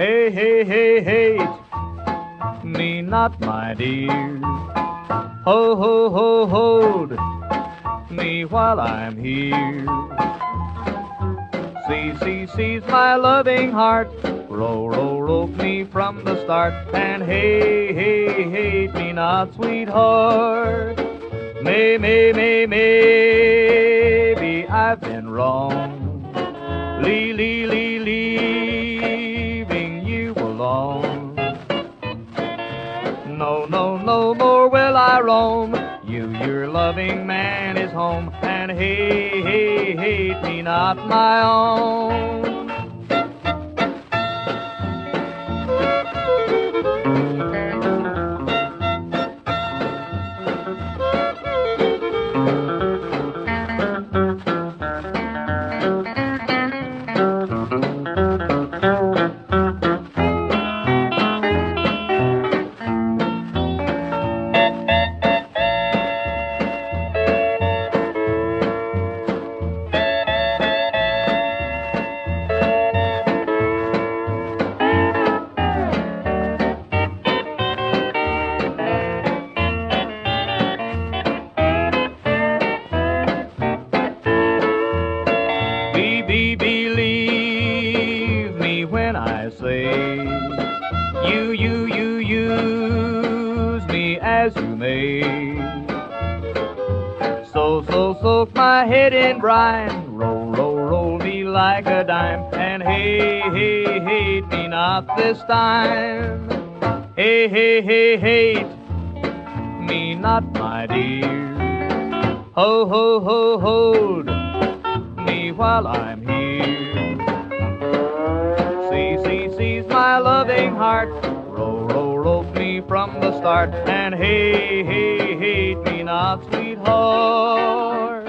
Hey, hey, hey, hate me not, my dear. Ho, ho, ho, hold me while I'm here. Seize my loving heart. Roll me from the start. And hey, hey, hate me not, sweetheart. Maybe I've been wrong. Leaving you alone. No more will I roam. Your loving man is home. And hey, hate me not, my own. Believe me when I say you use me as you may. So soak my head in brine, roll me like a dime, and hey, hate me not this time. Hey, hate me not, my dear. Ho, hold me while I'm here. Seize my loving heart. Roll me from the start. And hey, hate me not, sweetheart.